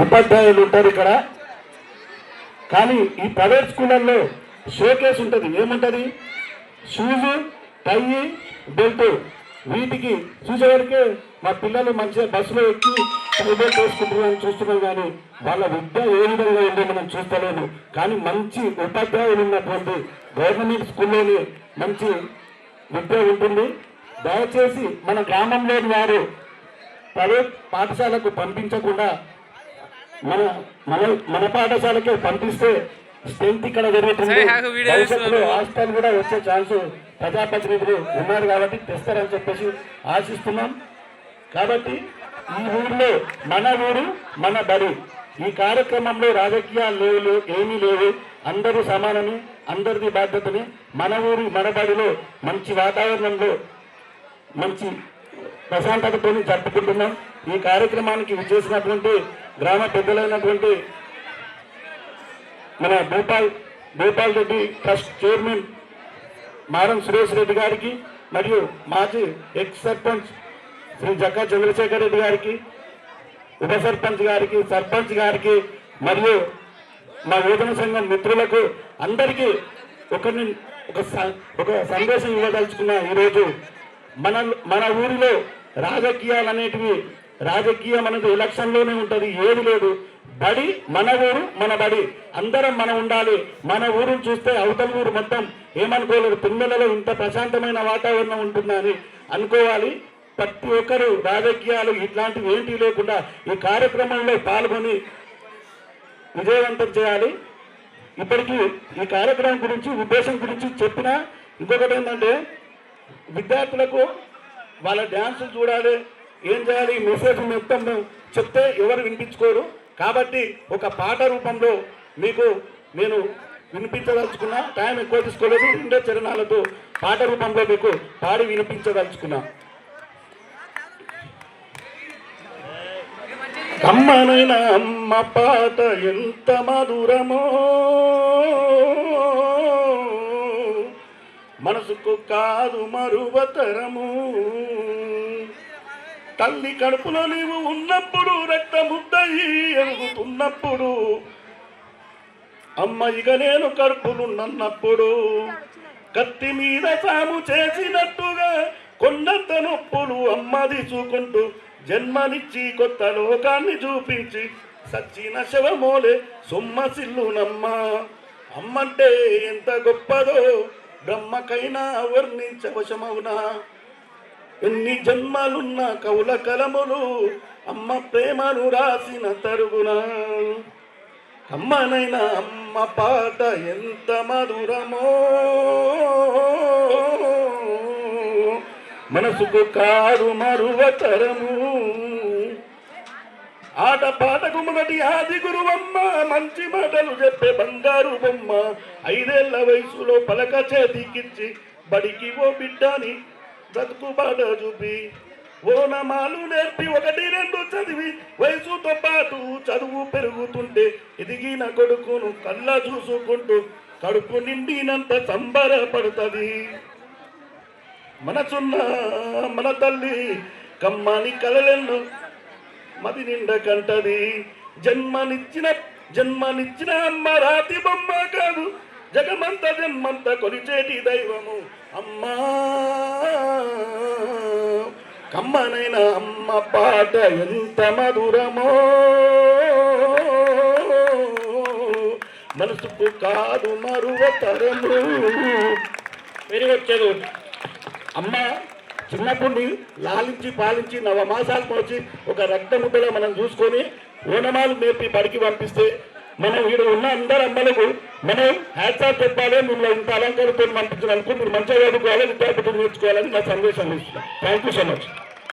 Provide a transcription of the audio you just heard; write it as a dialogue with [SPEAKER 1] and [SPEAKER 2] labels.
[SPEAKER 1] ఉపాధ్యాయులు ఉంటారు ఇక్కడ. కానీ ఈ ప్రైవేట్ స్కూళ్ళల్లో షోకేస్ ఉంటుంది. ఏముంటుంది? షూజు, టై, బెల్ట్. వీటికి చూసేవరకే మా పిల్లలు మంచిగా బస్సులో ఎక్కి టై బెల్ట్ వేసుకుంటున్నారని చూస్తున్నాం. కానీ వాళ్ళ విద్య ఏ విధంగా ఉందో మనం చూస్తలేము. కానీ మంచి ఉపాధ్యాయులు ఉన్నటువంటి గవర్నమెంట్ స్కూల్లోనే మంచి విద్య ఉంటుంది. దయచేసి మన గ్రామంలోని వారు ప్రైవేట్ పాఠశాలకు పంపించకుండా మన మన మన పాఠశాలకే పంపిస్తే స్ట్రెంత్ ఇక్కడ జరుగుతుంది. భవిష్యత్తులో హాస్టల్ కూడా వచ్చే ఛాన్స్ ప్రజాప్రతినిధులు ఉన్నారు కాబట్టి తెస్తారని చెప్పేసి ఆశిస్తున్నాం. కాబట్టి ఈ ఊరిలో మన ఊరు మన బడి, ఈ కార్యక్రమంలో రాజకీయాలు లేవు, ఏమీ లేవు. అందరూ సమానమే, అందరిది బాధ్యతనే. మన ఊరు మన బడిలో మంచి వాతావరణంలో మంచి ప్రశాంతతతో జరుపుకుంటున్నాం. ఈ కార్యక్రమానికి విచ్చేసినటువంటి గ్రామ పెద్దలైనటువంటి మన భూపాల్ రెడ్డి ట్రస్ట్ చైర్మన్ మారం సురేష్ రెడ్డి గారికి, మరియు మాజీ ఎక్స్ సర్పంచ్ శ్రీ జక్కా చంద్రశేఖర్ రెడ్డి గారికి, ఉప సర్పంచ్ గారికి, సర్పంచ్ గారికి, మరియు మా యువజన సంఘం మిత్రులకు అందరికీ ఒక సందేశం ఇవ్వదలుచుకున్న ఈరోజు మన ఊరిలో రాజకీయాలు అనేటివి, రాజకీయం అనేది ఎలక్షన్లోనే ఉంటుంది, ఏది లేదు. బడి మన ఊరు మన బడి, అందరం మనం ఉండాలి. మన ఊరుని చూస్తే అవతల ఊరు మొత్తం ఏమనుకోలేదు, పిల్లలలో ఇంత ప్రశాంతమైన వాతావరణం ఉంటుందని అనుకోవాలి. ప్రతి ఒక్కరు రాజకీయాలు ఇట్లాంటివి ఏంటి లేకుండా ఈ కార్యక్రమంలో పాల్గొని విజయవంతం చేయాలి. ఇప్పటికీ ఈ కార్యక్రమం గురించి, ఉద్దేశం గురించి చెప్పినా ఇంకొకటి ఏంటంటే, విద్యార్థులకు వాళ్ళ డ్యాన్సులు చూడాలి, ఏం చేయాలి, మెసేజ్ మొత్తం చెప్తే ఎవరు వినిపించుకోరు. కాబట్టి ఒక పాట రూపంలో మీకు నేను వినిపించదలుచుకున్నా. టైం ఎక్కువ తీసుకోలేదు, 2 చరణాలతో పాట రూపంలో మీకు పాడి వినిపించదలుచుకున్నా. కమ్మనైన అమ్మ పాట ఎంత మధురమో, మనసుకు కాదు మరువతరము. తల్లి కడుపులో నీవు ఉన్నప్పుడు, రక్తముద్దయి ఎరుగుతున్నప్పుడు, అమ్మ ఇక నేను కడుపులున్నప్పుడు, కత్తి మీద సాము చేసినట్టుగా కొండంత నొప్పులు అమ్మ తీసుకుంటూ జన్మనిచ్చి కొత్త లోకాన్ని చూపించి సచ్చిన శవమోలే సొమ్మసిల్లునమ్మ. అమ్మంటే ఎంత గొప్పదో బ్రహ్మకైనా వర్ణించవశమవునా. ఎన్ని జన్మలున్న కవుల కలములు అమ్మ ప్రేమను రాసిన తరుగున. అమ్మనైనా అమ్మ పాట ఎంత మధురమో, మనసుకు కాదు మరువతరము. ఆట పాటకు మొదటి ఆది గురువమ్మ, మంచి మాటలు చెప్పే బంగారు బొమ్మ. 5 ఏళ్ల వయసులో పలక చేతికిచ్చి బడికి ఓ బిడ్డని బ్రతుకు బాట చూపి, ఓనమాలు నేర్పి 1, 2 చదివి వయసుతో పాటు చదువు పెరుగుతుంటే ఎదిగిన కొడుకును కళ్ళ చూసుకుంటూ కడుపు నిండినంత సంబరపడుతుంది. మనసున్న మన తల్లి కమ్మని కలలెన్ను మది నిండ కంటది. జన్మనిచ్చిన అమ్మ రాతి బొమ్మ కాదు, జగమంత జన్మంత కొలిచేటి దైవము అమ్మా. కమ్మనైన అమ్మ పాట ఎంత మధురమో, మనసుకు కాదు మరువతరము. పెరిగొచ్చేది అమ్మ చిన్నప్పుడు లాలించి పాలించి 9 మాసాలు పోచి ఒక రక్తముద్దలో మనం చూసుకొని ఓనమాలు నేర్పి బడికి పంపిస్తే మనం ఇక్కడ ఉన్న అందరు అమ్మలకు మనం హ్యాట్సాప్ చెప్పాలి. మిమ్మల్ని ఇంత అలంకారంతో పంపించాలనుకో, మీరు మంచిగా చదువుకోవాలి, విద్యార్థులు నేర్చుకోవాలని నా సందేశం ఇస్తున్నాను. Thank you so much.